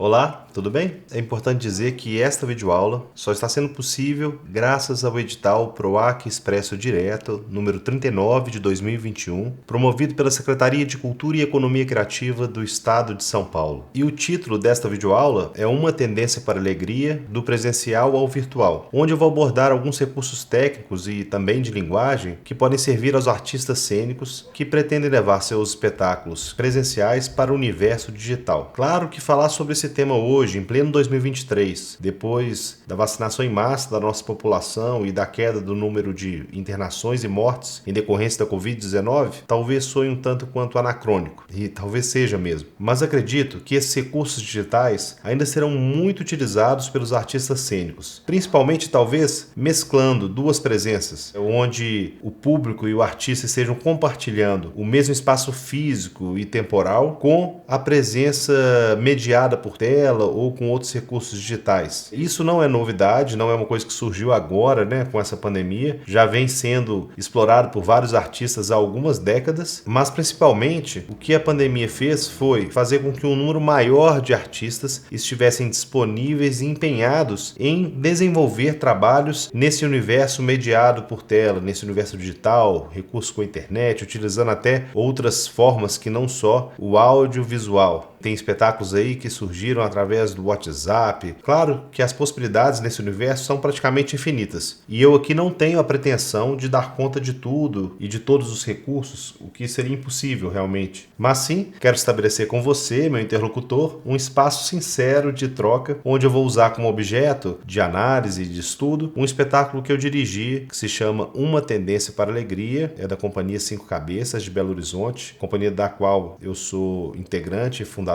Olá, tudo bem? É importante dizer que esta videoaula só está sendo possível graças ao edital PROAC Expresso Direto, número 39 de 2021, promovido pela Secretaria de Cultura e Economia Criativa do Estado de São Paulo. E o título desta videoaula é Uma Tendência para a Alegria, do presencial ao virtual, onde eu vou abordar alguns recursos técnicos e também de linguagem que podem servir aos artistas cênicos que pretendem levar seus espetáculos presenciais para o universo digital. Claro que falar sobre esse tema hoje, em pleno 2023, depois da vacinação em massa da nossa população e da queda do número de internações e mortes em decorrência da Covid-19, talvez soe um tanto quanto anacrônico, e talvez seja mesmo. Mas acredito que esses recursos digitais ainda serão muito utilizados pelos artistas cênicos, principalmente talvez mesclando duas presenças, onde o público e o artista estejam compartilhando o mesmo espaço físico e temporal com a presença mediada por tela ou com outros recursos digitais. Isso não é novidade, não é uma coisa que surgiu agora, com essa pandemia. Já vem sendo explorado por vários artistas há algumas décadas, mas principalmente o que a pandemia fez foi fazer com que um número maior de artistas estivessem disponíveis e empenhados em desenvolver trabalhos nesse universo mediado por tela, nesse universo digital, recursos com a internet, utilizando até outras formas que não só o audiovisual. Tem espetáculos aí que surgiram através do WhatsApp. Claro que as possibilidades nesse universo são praticamente infinitas. E eu aqui não tenho a pretensão de dar conta de tudo e de todos os recursos, o que seria impossível realmente. Mas sim, quero estabelecer com você, meu interlocutor, um espaço sincero de troca, onde eu vou usar como objeto de análise e de estudo um espetáculo que eu dirigi, que se chama Uma Tendência para a Alegria, é da Companhia Cinco Cabeças de Belo Horizonte, companhia da qual eu sou integrante e fundador,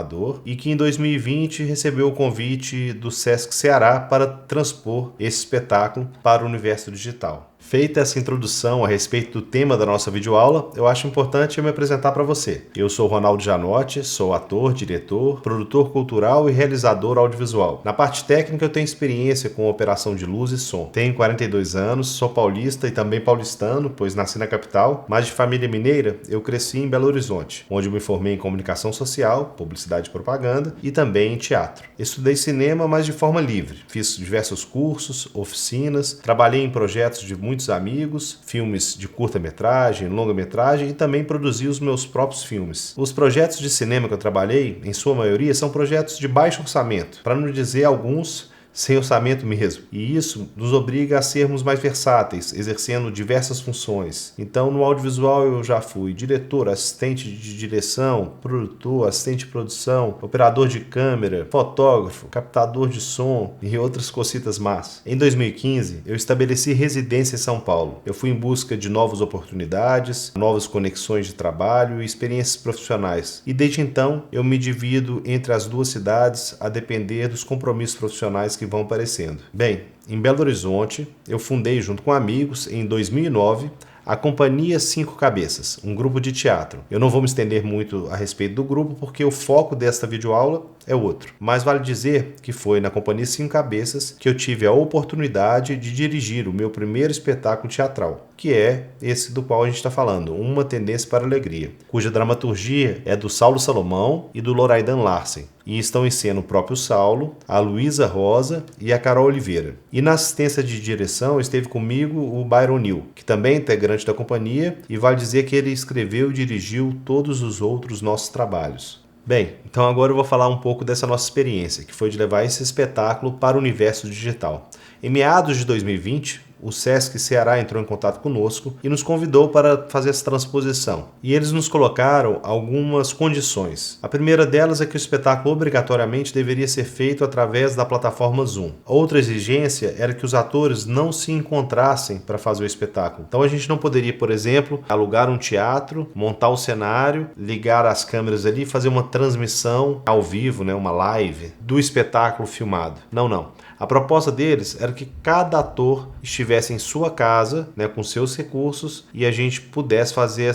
e que em 2020 recebeu o convite do Sesc Ceará para transpor esse espetáculo para o universo digital. Feita essa introdução a respeito do tema da nossa videoaula, eu acho importante eu me apresentar para você. Eu sou Ronaldo Janotti, sou ator, diretor, produtor cultural e realizador audiovisual. Na parte técnica eu tenho experiência com operação de luz e som. Tenho 42 anos, sou paulista e também paulistano, pois nasci na capital, mas de família mineira eu cresci em Belo Horizonte, onde eu me formei em comunicação social, publicidade e propaganda e também em teatro. Estudei cinema, mas de forma livre. Fiz diversos cursos, oficinas, trabalhei em projetos de muitos amigos, filmes de curta-metragem, longa-metragem e também produzi os meus próprios filmes. Os projetos de cinema que eu trabalhei, em sua maioria, são projetos de baixo orçamento, para não dizer alguns sem orçamento mesmo. E isso nos obriga a sermos mais versáteis, exercendo diversas funções. Então, no audiovisual eu já fui diretor, assistente de direção, produtor, assistente de produção, operador de câmera, fotógrafo, captador de som e outras cositas más. Em 2015, eu estabeleci residência em São Paulo. Eu fui em busca de novas oportunidades, novas conexões de trabalho e experiências profissionais. E desde então, eu me divido entre as duas cidades a depender dos compromissos profissionais que vão aparecendo. Bem, em Belo Horizonte, eu fundei junto com amigos, em 2009, a Companhia Cinco Cabeças, um grupo de teatro. Eu não vou me estender muito a respeito do grupo, porque o foco desta videoaula é outro. Mas vale dizer que foi na Companhia Cinco Cabeças que eu tive a oportunidade de dirigir o meu primeiro espetáculo teatral, que é esse do qual a gente está falando, Uma Tendência para a Alegria, cuja dramaturgia é do Saulo Salomão e do Loraidan Larsen. E estão em cena o próprio Saulo, a Luísa Rosa e a Carol Oliveira. E na assistência de direção esteve comigo o Byron Neal, que também é integrante da companhia, e vale dizer que ele escreveu e dirigiu todos os outros nossos trabalhos. Bem, então agora eu vou falar um pouco dessa nossa experiência, que foi de levar esse espetáculo para o universo digital. Em meados de 2020, o Sesc Ceará entrou em contato conosco e nos convidou para fazer essa transposição. E eles nos colocaram algumas condições. A primeira delas é que o espetáculo obrigatoriamente deveria ser feito através da plataforma Zoom. Outra exigência era que os atores não se encontrassem para fazer o espetáculo. Então a gente não poderia, por exemplo, alugar um teatro, montar o cenário, ligar as câmeras ali e fazer uma transmissão ao vivo, uma live do espetáculo filmado. Não. A proposta deles era que cada ator estivesse estivesse em sua casa, né, com seus recursos, e a gente pudesse fazer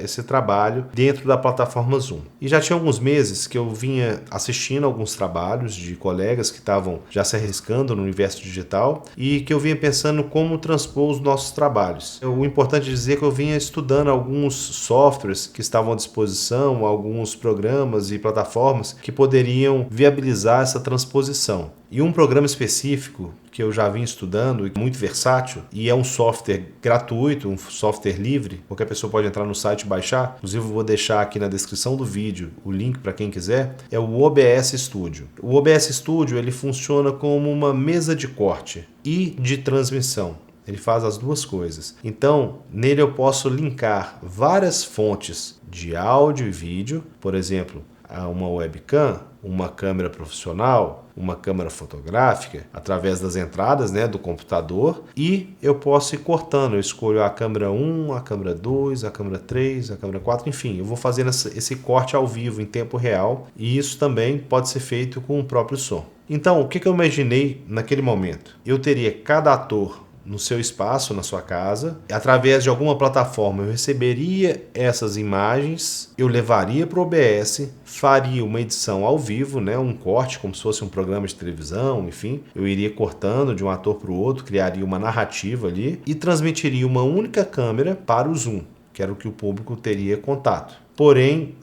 esse trabalho dentro da plataforma Zoom. E já tinha alguns meses que eu vinha assistindo alguns trabalhos de colegas que estavam já se arriscando no universo digital e que eu vinha pensando como transpor os nossos trabalhos. O importante é dizer que eu vinha estudando alguns softwares que estavam à disposição, alguns programas e plataformas que poderiam viabilizar essa transposição. E um programa específico que eu já vim estudando, muito versátil, e é um software gratuito, um software livre, qualquer pessoa pode entrar no site e baixar, inclusive eu vou deixar aqui na descrição do vídeo o link para quem quiser, é o OBS Studio. O OBS Studio ele funciona como uma mesa de corte e de transmissão. Ele faz as duas coisas. Então, nele eu posso linkar várias fontes de áudio e vídeo, por exemplo, a uma webcam, uma câmera profissional, uma câmera fotográfica, através das entradas, né, do computador, e eu posso ir cortando. Eu escolho a câmera 1, a câmera 2, a câmera 3, a câmera 4, enfim, eu vou fazendo esse corte ao vivo em tempo real, e isso também pode ser feito com o próprio som. Então, o que eu imaginei naquele momento? Eu teria cada ator no seu espaço, na sua casa, através de alguma plataforma eu receberia essas imagens, eu levaria para o OBS, faria uma edição ao vivo, né, um corte como se fosse um programa de televisão, enfim, eu iria cortando de um ator para o outro, criaria uma narrativa ali e transmitiria uma única câmera para o Zoom, que era o que o público teria contato. Porém,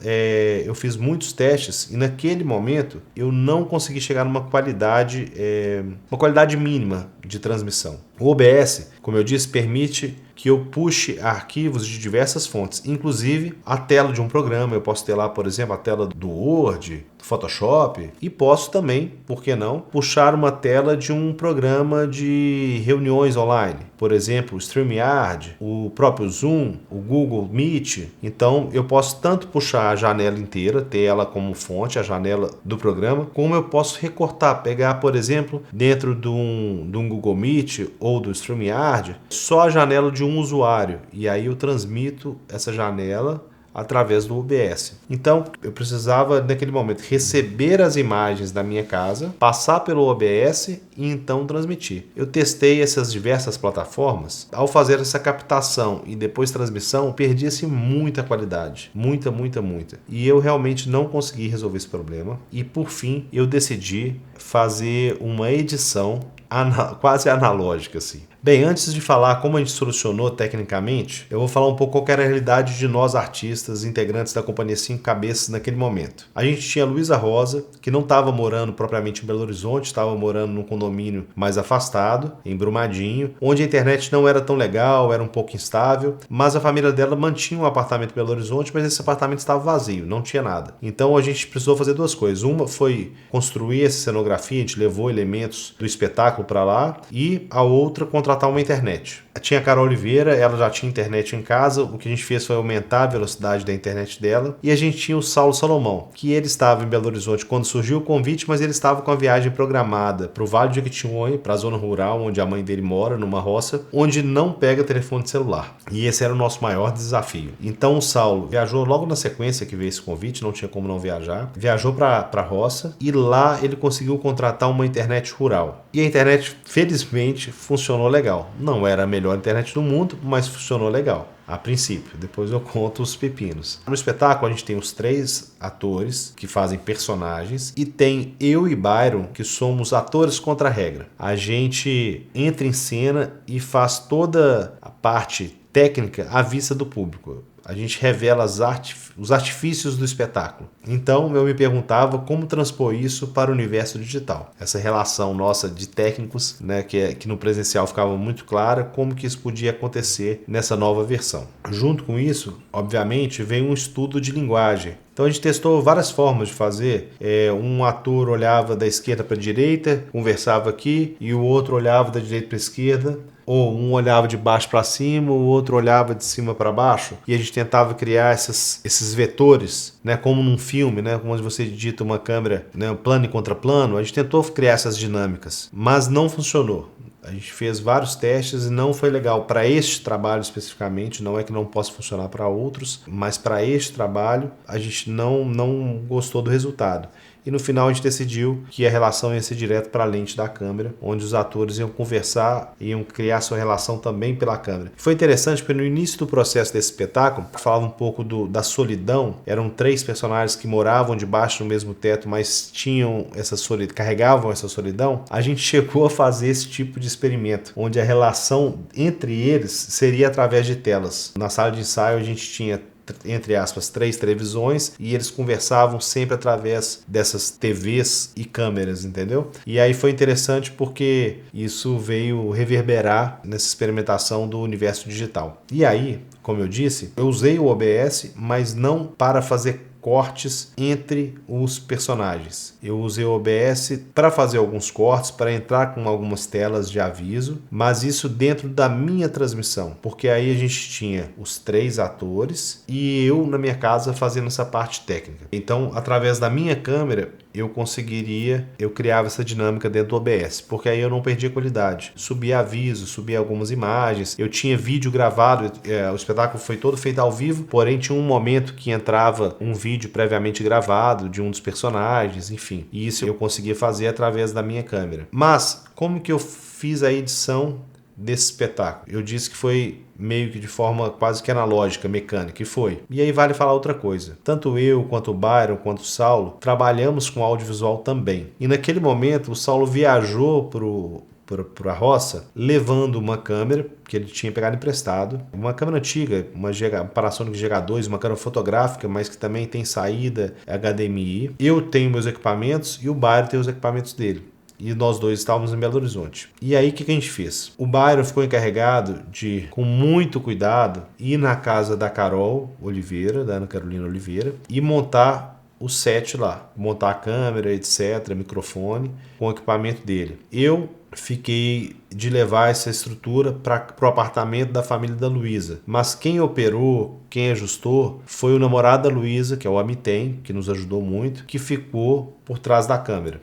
eu fiz muitos testes e naquele momento eu não consegui chegar numa qualidade mínima de transmissão. O OBS, como eu disse, permite que eu puxe arquivos de diversas fontes, inclusive a tela de um programa. Eu posso ter lá, por exemplo, a tela do Word, do Photoshop, e posso também, por que não, puxar uma tela de um programa de reuniões online, por exemplo, o StreamYard, o próprio Zoom, o Google Meet. Então eu posso tanto puxar a janela inteira, ter ela como fonte, a janela do programa, como eu posso recortar, pegar, por exemplo, dentro de um Google Meet ou do StreamYard, só a janela de um usuário, e aí eu transmito essa janela através do OBS. Então, eu precisava, naquele momento, receber as imagens da minha casa, passar pelo OBS e então transmitir. Eu testei essas diversas plataformas. Ao fazer essa captação e depois transmissão, perdia-se muita qualidade. Muita. E eu realmente não consegui resolver esse problema. E, por fim, eu decidi fazer uma edição quase analógica, assim. Bem, antes de falar como a gente solucionou tecnicamente, eu vou falar um pouco qual era a realidade de nós artistas, integrantes da Companhia 5 Cabeças naquele momento. A gente tinha a Luísa Rosa, que não estava morando propriamente em Belo Horizonte, estava morando num condomínio mais afastado, em Brumadinho, onde a internet não era tão legal, era um pouco instável, mas a família dela mantinha um apartamento em Belo Horizonte, mas esse apartamento estava vazio, não tinha nada. Então a gente precisou fazer duas coisas. Uma foi construir essa cenografia, a gente levou elementos do espetáculo para lá, e a outra contratar uma internet. Tinha a Carol Oliveira, ela já tinha internet em casa, o que a gente fez foi aumentar a velocidade da internet dela, e a gente tinha o Saulo Salomão, que ele estava em Belo Horizonte quando surgiu o convite, mas ele estava com a viagem programada para o Vale do Jequitinhonha, para a zona rural, onde a mãe dele mora, numa roça, onde não pega telefone celular. E esse era o nosso maior desafio. Então o Saulo viajou logo na sequência que veio esse convite, não tinha como não viajar, viajou para a roça, e lá ele conseguiu contratar uma internet rural. E a internet, felizmente, funcionou legal. Não era a melhor internet do mundo, mas funcionou legal. A princípio, depois eu conto os pepinos. No espetáculo a gente tem os 3 atores que fazem personagens e tem eu e Byron que somos atores contra a regra. A gente entra em cena e faz toda a parte técnica à vista do público. A gente revela os artifícios do espetáculo. Então eu me perguntava como transpor isso para o universo digital. Essa relação nossa de técnicos, né, que no presencial ficava muito clara, como que isso podia acontecer nessa nova versão. Junto com isso, obviamente, veio um estudo de linguagem. Então a gente testou várias formas de fazer. Um ator olhava da esquerda para a direita, conversava aqui, e o outro olhava da direita para a esquerda. Ou um olhava de baixo para cima, o outro olhava de cima para baixo, e a gente tentava criar esses vetores, né, como num filme, né, como você digita uma câmera, né, plano e contraplano. A gente tentou criar essas dinâmicas, mas não funcionou. A gente fez vários testes e não foi legal para este trabalho especificamente. Não é que não possa funcionar para outros, mas para este trabalho a gente não gostou do resultado. e no final a gente decidiu que a relação ia ser direto para a lente da câmera, onde os atores iam conversar, iam criar sua relação também pela câmera. Foi interessante porque no início do processo desse espetáculo, falava um pouco da solidão, eram 3 personagens que moravam debaixo do mesmo teto, mas tinham essa solidão, carregavam essa solidão. A gente chegou a fazer esse tipo de experimento, onde a relação entre eles seria através de telas. Na sala de ensaio a gente tinha, entre aspas, 3 televisões e eles conversavam sempre através dessas TVs e câmeras, entendeu? E aí foi interessante porque isso veio reverberar nessa experimentação do universo digital. E aí, como eu disse, eu usei o OBS, mas não para fazer cortes entre os personagens. Eu usei o OBS para fazer alguns cortes, para entrar com algumas telas de aviso, mas isso dentro da minha transmissão, porque aí a gente tinha os 3 atores e eu na minha casa fazendo essa parte técnica. Então, através da minha câmera, eu criava essa dinâmica dentro do OBS, porque aí eu não perdia qualidade. Subia aviso, subia algumas imagens, eu tinha vídeo gravado, o espetáculo foi todo feito ao vivo, porém tinha um momento que entrava um vídeo previamente gravado de um dos personagens, enfim. E isso eu conseguia fazer através da minha câmera. Mas, como que eu fiz a edição desse espetáculo? Eu disse que foi meio que de forma quase que analógica, mecânica, e foi. E aí vale falar outra coisa. Tanto eu, quanto o Byron, quanto o Saulo, trabalhamos com audiovisual também. E naquele momento, o Saulo viajou para a roça, levando uma câmera que ele tinha pegado emprestado, uma câmera antiga, uma Panasonic GH2, uma câmera fotográfica, mas que também tem saída HDMI. Eu tenho meus equipamentos e o Byron tem os equipamentos dele. E nós 2 estávamos em Belo Horizonte. E aí, o que a gente fez? O Byron ficou encarregado de, com muito cuidado, ir na casa da Carol Oliveira, da Ana Carolina Oliveira, e montar o set lá. Montar a câmera, etc., microfone, com o equipamento dele. Eu fiquei de levar essa estrutura para o apartamento da família da Luísa. Mas quem operou, quem ajustou, foi o namorado da Luísa, que é o Amitem, que nos ajudou muito, que ficou por trás da câmera.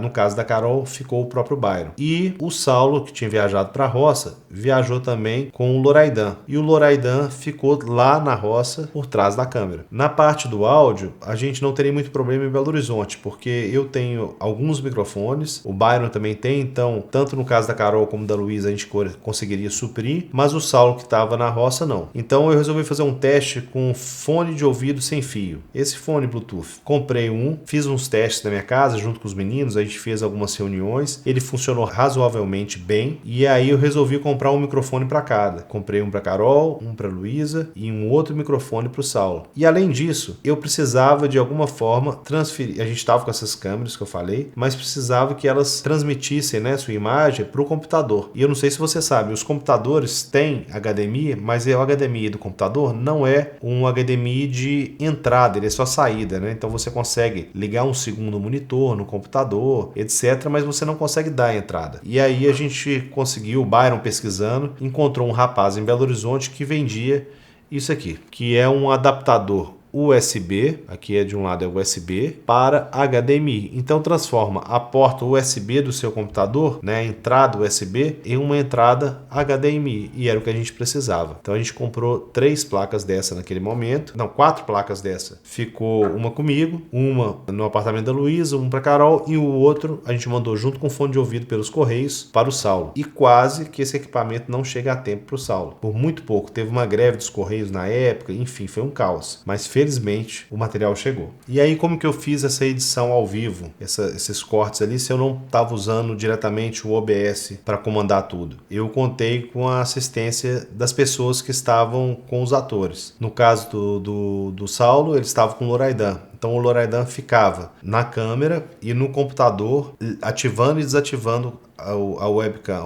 No caso da Carol, ficou o próprio Byron. E o Saulo, que tinha viajado para a roça, viajou também com o Loraidan. E o Loraidan ficou lá na roça, por trás da câmera. Na parte do áudio, a gente não teria muito problema em Belo Horizonte, porque eu tenho alguns microfones, o Byron também tem, então, tanto no caso da Carol como da Luísa, a gente conseguiria suprir, mas o Saulo que estava na roça, não. Então eu resolvi fazer um teste com fone de ouvido sem fio. Esse fone Bluetooth. Comprei um, fiz uns testes na minha casa, junto com os meninos, a gente fez algumas reuniões, ele funcionou razoavelmente bem, e aí eu resolvi comprar um microfone para cada. Comprei um para Carol, um para Luísa e um outro microfone para o Saulo. E além disso, eu precisava de alguma forma transferir, a gente estava com essas câmeras que eu falei, mas precisava que elas transmitissem, né, sua imagem para o computador. E eu não sei se você sabe, os computadores têm HDMI, mas o HDMI do computador não é um HDMI de entrada, ele é só saída, né? Então você consegue ligar um segundo monitor no computador, etc, mas você não consegue dar a entrada. E aí a gente conseguiu, o Byron pesquisando, encontrou um rapaz em Belo Horizonte que vendia isso aqui, que é um adaptador USB, aqui é de um lado é USB, para HDMI. Então transforma a porta USB do seu computador, né, a entrada USB, em uma entrada HDMI, e era o que a gente precisava. Então a gente comprou 3 placas dessa naquele momento, não, 4 placas dessa. Ficou uma comigo, uma no apartamento da Luísa, um para Carol, e o outro a gente mandou junto com fone de ouvido pelos correios para o Saulo. E quase que esse equipamento não chega a tempo para o Saulo. Por muito pouco, teve uma greve dos correios na época, enfim, foi um caos. Mas felizmente o material chegou. E aí como que eu fiz essa edição ao vivo, esses cortes ali, se eu não estava usando diretamente o OBS para comandar tudo? Eu contei com a assistência das pessoas que estavam com os atores. No caso do Saulo, ele estava com o Loraidan. Então o Loraidan ficava na câmera e no computador, ativando e desativando a webcam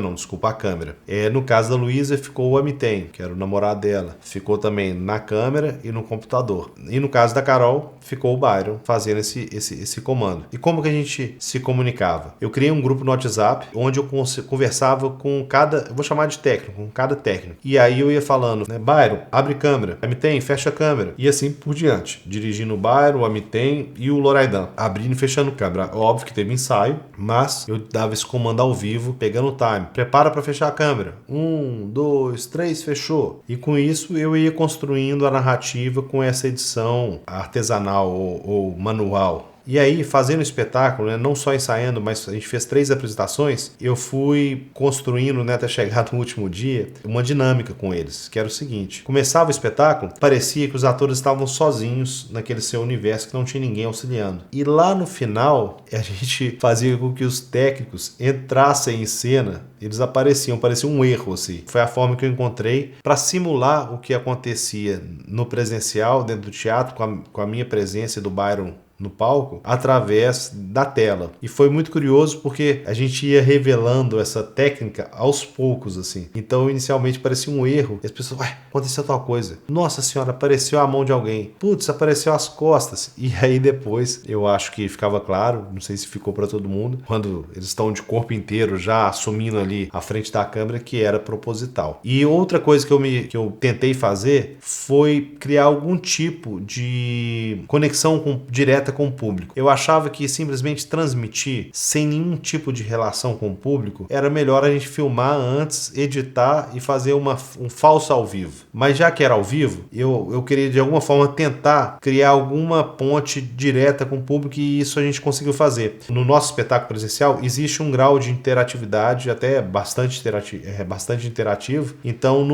não, desculpa, a câmera. No caso da Luísa ficou o Amitem, que era o namorado dela. Ficou também na câmera e no computador. E no caso da Carol, ficou o Byron fazendo esse comando. E como que a gente se comunicava? Eu criei um grupo no WhatsApp, onde eu conversava com cada, eu vou chamar de técnico, com cada técnico. E aí eu ia falando, né, Byron, abre câmera. Amitem, fecha a câmera. E assim por diante. Dirigindo o Byron, o Amitem e o Loraidan. Abrindo e fechando câmera. Óbvio que teve ensaio, mas eu dava esse comando ao vivo, pegando o time. Prepara para fechar a câmera. 1, 2, 3, fechou. E com isso eu ia construindo a narrativa com essa edição artesanal ou manual. E aí, fazendo o espetáculo, né, não só ensaiando, mas a gente fez 3 apresentações, eu fui construindo, né, até chegar no último dia, uma dinâmica com eles, que era o seguinte: começava o espetáculo, parecia que os atores estavam sozinhos naquele seu universo, que não tinha ninguém auxiliando. E lá no final, a gente fazia com que os técnicos entrassem em cena, eles apareciam, parecia um erro, assim. Foi a forma que eu encontrei para simular o que acontecia no presencial, dentro do teatro, com a minha presença e do Byron no palco, através da tela. E foi muito curioso porque a gente ia revelando essa técnica aos poucos, assim. Então, inicialmente parecia um erro. E as pessoas, ué, aconteceu tal coisa. Nossa senhora, apareceu a mão de alguém. Putz, apareceu as costas. E aí depois, eu acho que ficava claro, não sei se ficou para todo mundo, quando eles estão de corpo inteiro já assumindo ali à frente da câmera, que era proposital. E outra coisa que eu tentei fazer foi criar algum tipo de conexão direta com o público. Eu achava que simplesmente transmitir sem nenhum tipo de relação com o público era melhor a gente filmar antes, editar e fazer um falso ao vivo. Mas já que era ao vivo, eu queria de alguma forma tentar criar alguma ponte direta com o público, e isso a gente conseguiu fazer. No nosso espetáculo presencial existe um grau de interatividade até bastante interativo. Então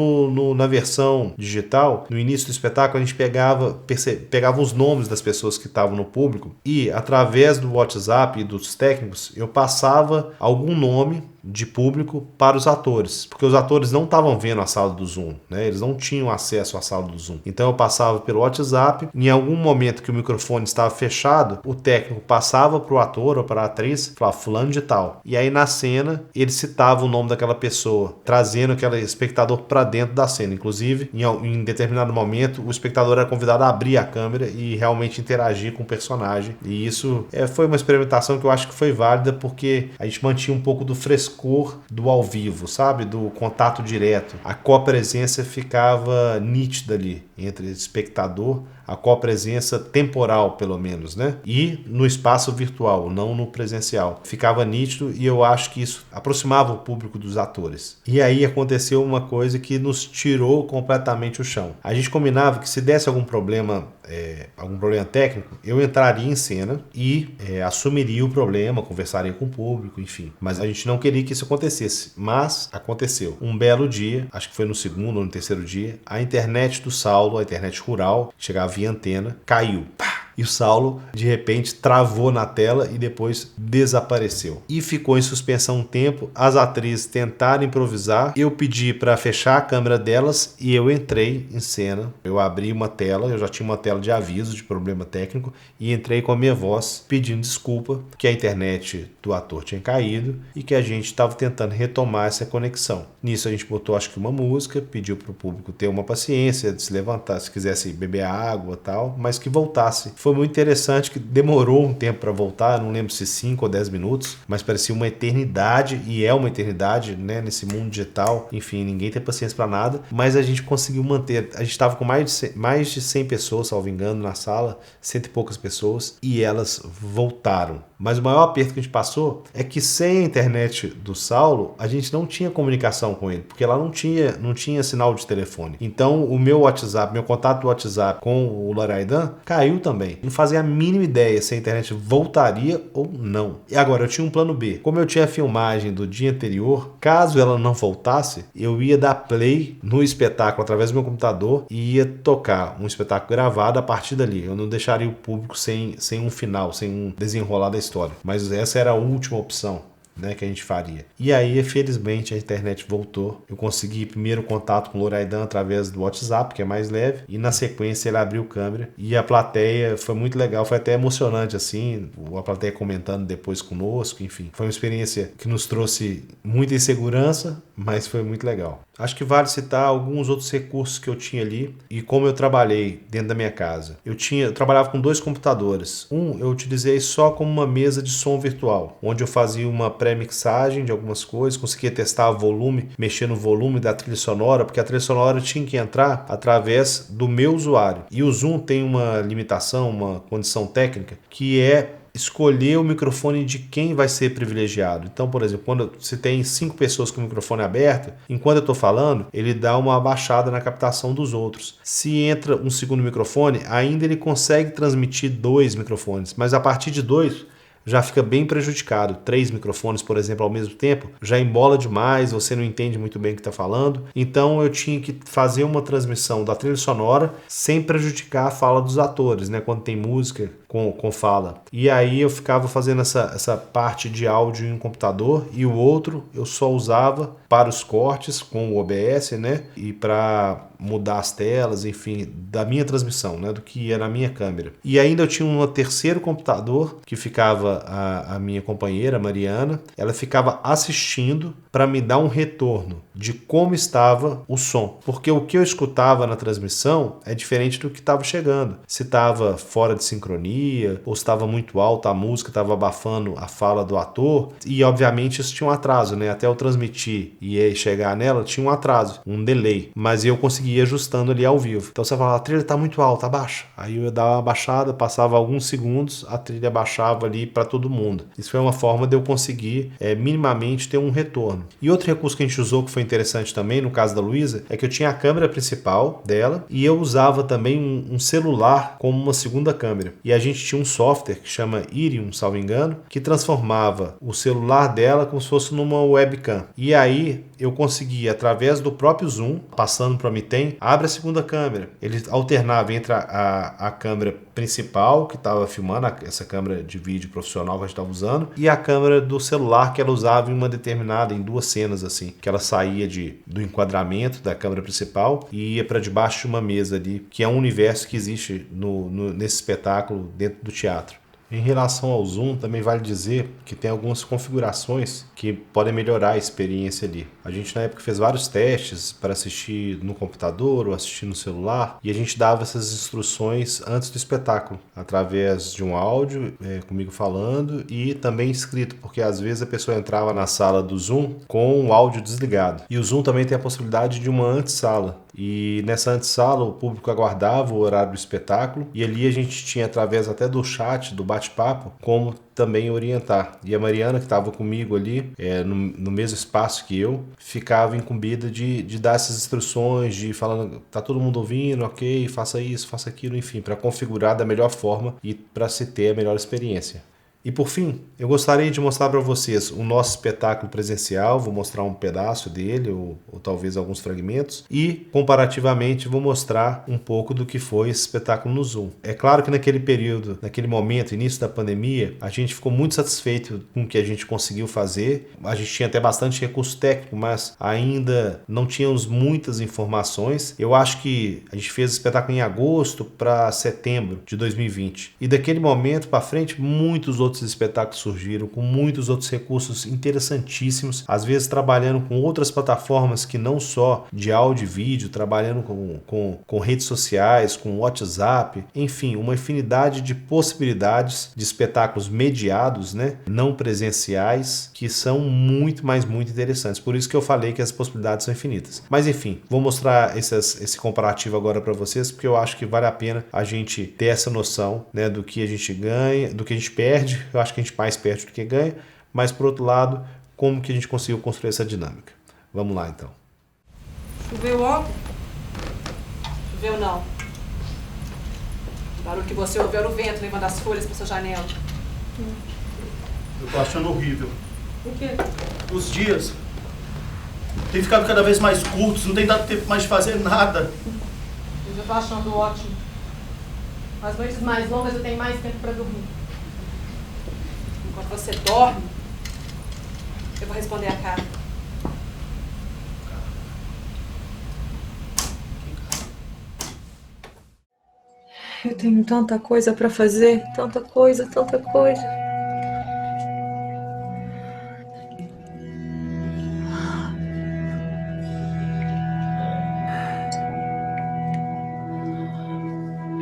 na versão digital, no início do espetáculo, a gente pegava os nomes das pessoas que estavam no público e, através do WhatsApp e dos técnicos, eu passava algum nome de público para os atores, porque os atores não estavam vendo a sala do Zoom, né? Eles não tinham acesso à sala do Zoom. Então eu passava pelo WhatsApp, em algum momento que o microfone estava fechado, o técnico passava para o ator ou para a atriz, falava fulano de tal. E aí na cena ele citava o nome daquela pessoa, trazendo aquele espectador para dentro da cena. Inclusive, em determinado momento, o espectador era convidado a abrir a câmera e realmente interagir com o personagem. E isso foi uma experimentação que eu acho que foi válida, porque a gente mantinha um pouco do frescor do ao vivo, sabe? Do contato direto. A copresença ficava nítida ali entre espectador, a copresença temporal, pelo menos, né? E no espaço virtual, não no presencial. Ficava nítido, e eu acho que isso aproximava o público dos atores. E aí aconteceu uma coisa que nos tirou completamente o chão. A gente combinava que se desse algum problema técnico, eu entraria em cena e assumiria o problema, conversaria com o público, enfim. Mas a gente não queria que isso acontecesse. Mas aconteceu. Um belo dia, acho que foi no segundo ou no terceiro dia, a internet do Saulo, a internet rural, chegava via antena, caiu. Pá! E o Saulo, de repente, travou na tela e depois desapareceu. E ficou em suspensão um tempo. As atrizes tentaram improvisar. Eu pedi para fechar a câmera delas e eu entrei em cena. Eu abri uma tela, eu já tinha uma tela de aviso de problema técnico, e entrei com a minha voz pedindo desculpa, que a internet do ator tinha caído e que a gente estava tentando retomar essa conexão. Nisso a gente botou, acho que uma música, pediu para o público ter uma paciência, de se levantar, se quisesse beber água e tal, mas que voltasse. Foi muito interessante, que demorou um tempo para voltar, não lembro se 5 ou 10 minutos, mas parecia uma eternidade, e é uma eternidade, né, nesse mundo digital. Enfim, ninguém tem paciência para nada, mas a gente conseguiu manter. A gente estava com mais de 100 pessoas, salvo engano, na sala, 100 e poucas pessoas, e elas voltaram. Mas o maior aperto que a gente passou é que sem a internet do Saulo, a gente não tinha comunicação com ele, porque lá não tinha sinal de telefone. Então o meu WhatsApp, meu contato do WhatsApp com o Loraidan caiu também. Não fazia a mínima ideia se a internet voltaria ou não. E agora, eu tinha um plano B. Como eu tinha a filmagem do dia anterior, caso ela não voltasse, eu ia dar play no espetáculo através do meu computador e ia tocar um espetáculo gravado a partir dali. Eu não deixaria o público sem um final, sem um desenrolar da história. Mas essa era a última opção, né, que a gente faria. E aí, felizmente, a internet voltou. Eu consegui primeiro contato com o Loraidan através do WhatsApp, que é mais leve, e na sequência ele abriu câmera, e a plateia foi muito legal, foi até emocionante, assim, a plateia comentando depois conosco, enfim. Foi uma experiência que nos trouxe muita insegurança, mas foi muito legal. Acho que vale citar alguns outros recursos que eu tinha ali e como eu trabalhei dentro da minha casa. Eu trabalhava com 2 computadores. Um eu utilizei só como uma mesa de som virtual, onde eu fazia uma pré-mixagem de algumas coisas, conseguia testar o volume, mexer no volume da trilha sonora, porque a trilha sonora tinha que entrar através do meu usuário. E o Zoom tem uma limitação, uma condição técnica, que é escolher o microfone de quem vai ser privilegiado. Então, por exemplo, quando você tem 5 pessoas com o microfone aberto, enquanto eu estou falando, ele dá uma abaixada na captação dos outros. Se entra um segundo microfone, ainda ele consegue transmitir 2 microfones, mas a partir de 2 já fica bem prejudicado. 3 microfones, por exemplo, ao mesmo tempo, já embola demais, você não entende muito bem o que está falando. Então eu tinha que fazer uma transmissão da trilha sonora sem prejudicar a fala dos atores, né? Quando tem música com fala. E aí eu ficava fazendo essa parte de áudio em um computador e o outro eu só usava para os cortes com o OBS, né? E para mudar as telas, enfim, da minha transmissão, né? Do que ia na minha câmera. E ainda eu tinha um terceiro computador que ficava a minha companheira, Mariana, ela ficava assistindo para me dar um retorno de como estava o som. Porque o que eu escutava na transmissão é diferente do que estava chegando. Se estava fora de sincronia, ou estava muito alta a música, estava abafando a fala do ator. E obviamente isso tinha um atraso, né? Até eu transmitir e chegar nela, tinha um atraso, um delay. Mas eu conseguia ir ajustando ali ao vivo. Então você fala, a trilha está muito alta, abaixa. Aí eu ia dar uma baixada, passava alguns segundos, a trilha baixava ali para todo mundo. Isso foi uma forma de eu conseguir minimamente ter um retorno. E outro recurso que a gente usou que foi interessante também, no caso da Luísa, é que eu tinha a câmera principal dela e eu usava também um celular como uma segunda câmera. E a gente tinha um software que chama Irium, salvo engano, que transformava o celular dela como se fosse numa webcam. E aí eu conseguia, através do próprio Zoom, passando para o Mitem, abre a segunda câmera. Ele alternava entre a câmera principal, que estava filmando, essa câmera de vídeo profissional que a gente estava usando, e a câmera do celular que ela usava em 2 cenas, assim, que ela saía do enquadramento da câmera principal e ia para debaixo de uma mesa ali, que é um universo que existe nesse espetáculo dentro do teatro. Em relação ao Zoom, também vale dizer que tem algumas configurações que podem melhorar a experiência ali. A gente na época fez vários testes para assistir no computador ou assistir no celular e a gente dava essas instruções antes do espetáculo, através de um áudio comigo falando e também escrito, porque às vezes a pessoa entrava na sala do Zoom com o áudio desligado. E o Zoom também tem a possibilidade de uma antessala. E nessa antessala o público aguardava o horário do espetáculo e ali a gente tinha, através até do chat, do bate-papo, como também orientar. E a Mariana, que estava comigo ali, no mesmo espaço que eu, ficava incumbida de dar essas instruções, de falando, tá todo mundo ouvindo, ok, faça isso, faça aquilo, enfim, para configurar da melhor forma e para se ter a melhor experiência. E por fim, eu gostaria de mostrar para vocês o nosso espetáculo presencial, vou mostrar um pedaço dele, ou talvez alguns fragmentos, e comparativamente vou mostrar um pouco do que foi esse espetáculo no Zoom. É claro que naquele período, naquele momento, início da pandemia, a gente ficou muito satisfeito com o que a gente conseguiu fazer, a gente tinha até bastante recurso técnico, mas ainda não tínhamos muitas informações. Eu acho que a gente fez o espetáculo em agosto para setembro de 2020, e daquele momento para frente, muitos outros espetáculos surgiram com muitos outros recursos interessantíssimos, às vezes trabalhando com outras plataformas que não só de áudio e vídeo, trabalhando com redes sociais, com WhatsApp, enfim, uma infinidade de possibilidades de espetáculos mediados, né, não presenciais, que são muito, mas muito interessantes. Por isso que eu falei que as possibilidades são infinitas. Mas enfim, vou mostrar esse comparativo agora para vocês, porque eu acho que vale a pena a gente ter essa noção, né, do que a gente ganha, do que a gente perde. Eu acho que a gente mais perde do que ganha, mas por outro lado, como que a gente conseguiu construir essa dinâmica? Vamos lá então. Choveu ontem? Choveu não. O barulho que você ouviu era o vento levando as folhas para sua janela. Eu tô achando horrível. Por quê? Os dias têm ficado cada vez mais curtos, não tem dado tempo mais de fazer nada. Eu tô achando ótimo. As noites mais longas eu tenho mais tempo para dormir. Enquanto você dorme, eu vou responder a carta. Eu tenho tanta coisa para fazer, tanta coisa, tanta coisa.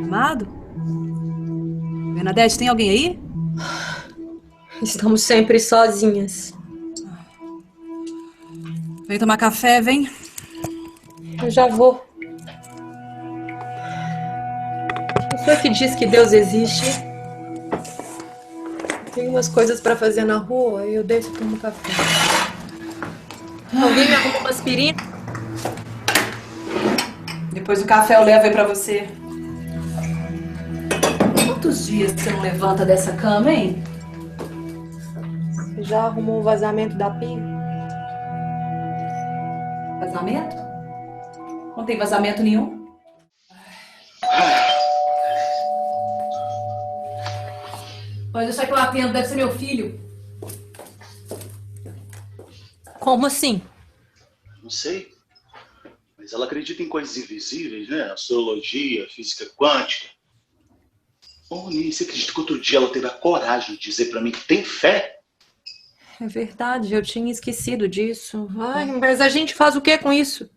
Amado? Bernadette, tem alguém aí? Estamos sempre sozinhas. Vem tomar café, vem. Eu já vou. Quem foi que diz que Deus existe? Tem umas coisas pra fazer na rua e eu desço e tomo café. Alguém me arruma uma aspirina? Depois do café eu levo aí pra você. Quantos dias você não levanta dessa cama, hein? Você já arrumou o vazamento da pia? Vazamento? Não tem vazamento nenhum. Mas deixa que eu atendo, deve ser meu filho. Como assim? Não sei. Mas ela acredita em coisas invisíveis, né? Astrologia, física quântica. Ô, Nini, você acredita que outro dia ela teve a coragem de dizer pra mim que tem fé? É verdade, eu tinha esquecido disso. Ai, mas a gente faz o que com isso?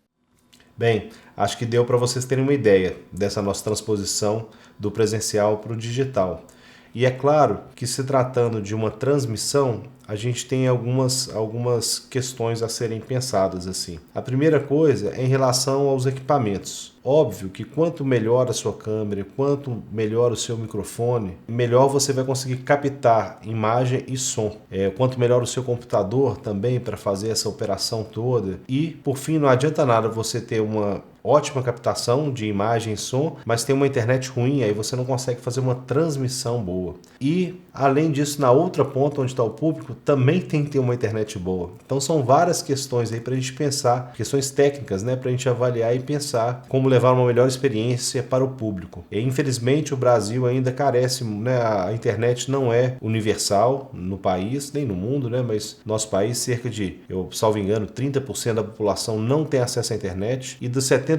Bem, acho que deu para vocês terem uma ideia dessa nossa transposição do presencial para o digital. E é claro que, se tratando de uma transmissão, a gente tem algumas questões a serem pensadas assim. A primeira coisa é em relação aos equipamentos. Óbvio que quanto melhor a sua câmera, quanto melhor o seu microfone, melhor você vai conseguir captar imagem e som. Quanto melhor o seu computador também para fazer essa operação toda. E, por fim, não adianta nada você ter uma ótima captação de imagem e som, mas tem uma internet ruim, aí você não consegue fazer uma transmissão boa. E, além disso, na outra ponta onde está o público, também tem que ter uma internet boa. Então são várias questões aí para a gente pensar, questões técnicas, né, para a gente avaliar e pensar como levar uma melhor experiência para o público. E, infelizmente, o Brasil ainda carece, né, a internet não é universal no país, nem no mundo, né, mas nosso país, cerca de, eu salvo engano, 30% da população não tem acesso à internet, e dos 70%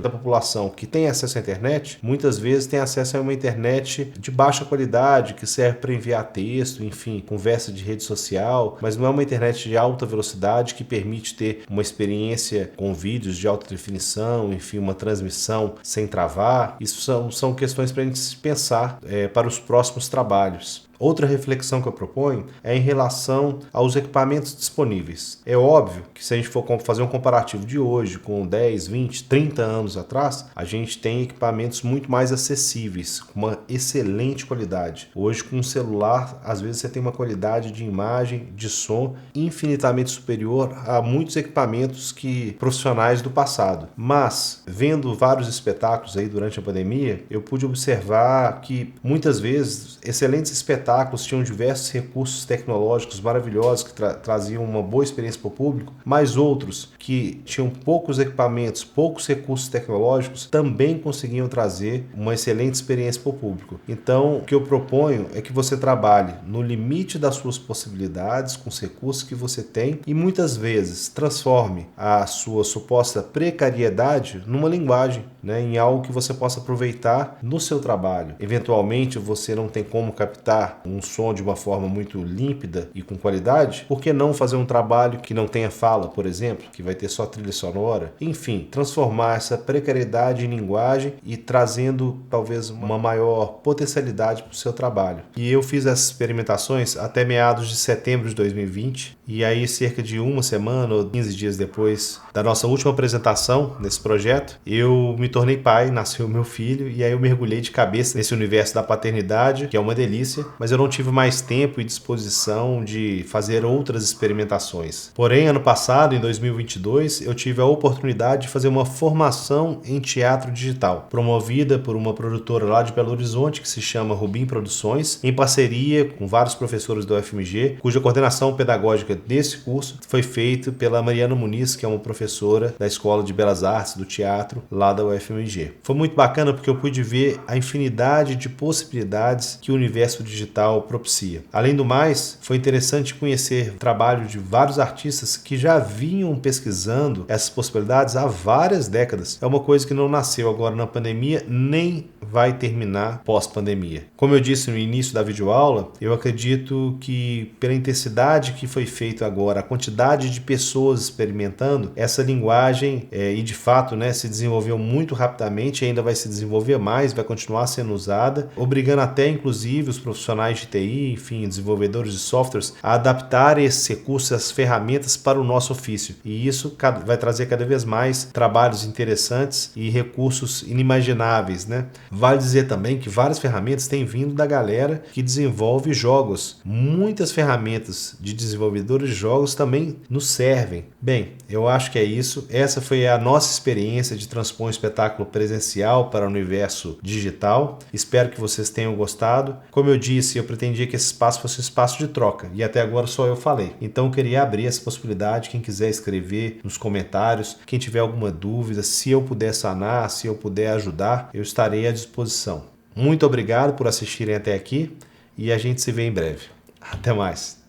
da população que tem acesso à internet, muitas vezes tem acesso a uma internet de baixa qualidade, que serve para enviar texto, enfim, conversa de rede social, mas não é uma internet de alta velocidade que permite ter uma experiência com vídeos de alta definição, enfim, uma transmissão sem travar. Isso são questões para a gente pensar para os próximos trabalhos. Outra reflexão que eu proponho é em relação aos equipamentos disponíveis. É óbvio que, se a gente for fazer um comparativo de hoje com 10, 20, 30 anos atrás, a gente tem equipamentos muito mais acessíveis, com uma excelente qualidade. Hoje, com um celular, às vezes você tem uma qualidade de imagem, de som infinitamente superior a muitos equipamentos profissionais do passado. Mas, vendo vários espetáculos aí durante a pandemia, eu pude observar que, muitas vezes, excelentes espetáculos tinham diversos recursos tecnológicos maravilhosos que traziam uma boa experiência para o público, mas outros que tinham poucos equipamentos, poucos recursos tecnológicos, também conseguiam trazer uma excelente experiência para o público. Então, o que eu proponho é que você trabalhe no limite das suas possibilidades, com os recursos que você tem, e muitas vezes transforme a sua suposta precariedade numa linguagem, né, em algo que você possa aproveitar no seu trabalho. Eventualmente, você não tem como captar um som de uma forma muito límpida e com qualidade, por que não fazer um trabalho que não tenha fala, por exemplo, que vai ter só trilha sonora? Enfim, transformar essa precariedade em linguagem e trazendo talvez uma maior potencialidade para o seu trabalho. E eu fiz essas experimentações até meados de setembro de 2020, e aí cerca de uma semana ou 15 dias depois da nossa última apresentação nesse projeto, eu me tornei pai, nasceu meu filho, e aí eu mergulhei de cabeça nesse universo da paternidade, que é uma delícia, mas eu não tive mais tempo e disposição de fazer outras experimentações. Porém, ano passado, em 2022, eu tive a oportunidade de fazer uma formação em teatro digital, promovida por uma produtora lá de Belo Horizonte, que se chama Rubim Produções, em parceria com vários professores do UFMG, cuja coordenação pedagógica desse curso foi feita pela Mariana Muniz, que é uma professora da Escola de Belas Artes do Teatro lá da UFMG. Foi muito bacana porque eu pude ver a infinidade de possibilidades que o universo digital propicia. Além do mais, foi interessante conhecer o trabalho de vários artistas que já vinham pesquisando essas possibilidades há várias décadas. É uma coisa que não nasceu agora na pandemia, nem vai terminar pós-pandemia. Como eu disse no início da videoaula, eu acredito que, pela intensidade que foi feita feito agora, a quantidade de pessoas experimentando essa linguagem e de fato, né, se desenvolveu muito rapidamente, ainda vai se desenvolver mais, vai continuar sendo usada, obrigando até inclusive os profissionais de TI, enfim, desenvolvedores de softwares, a adaptar esses recursos, essas ferramentas para o nosso ofício. E isso vai trazer cada vez mais trabalhos interessantes e recursos inimagináveis, né? Vale dizer também que várias ferramentas têm vindo da galera que desenvolve jogos. Muitas ferramentas de desenvolvedores de jogos também nos servem. Bem, eu acho que é isso. Essa foi a nossa experiência de transpor um espetáculo presencial para o universo digital. Espero que vocês tenham gostado. Como eu disse, eu pretendia que esse espaço fosse um espaço de troca e até agora só eu falei. Então eu queria abrir essa possibilidade. Quem quiser escrever nos comentários, quem tiver alguma dúvida, se eu puder sanar, se eu puder ajudar, eu estarei à disposição. Muito obrigado por assistirem até aqui e a gente se vê em breve. Até mais!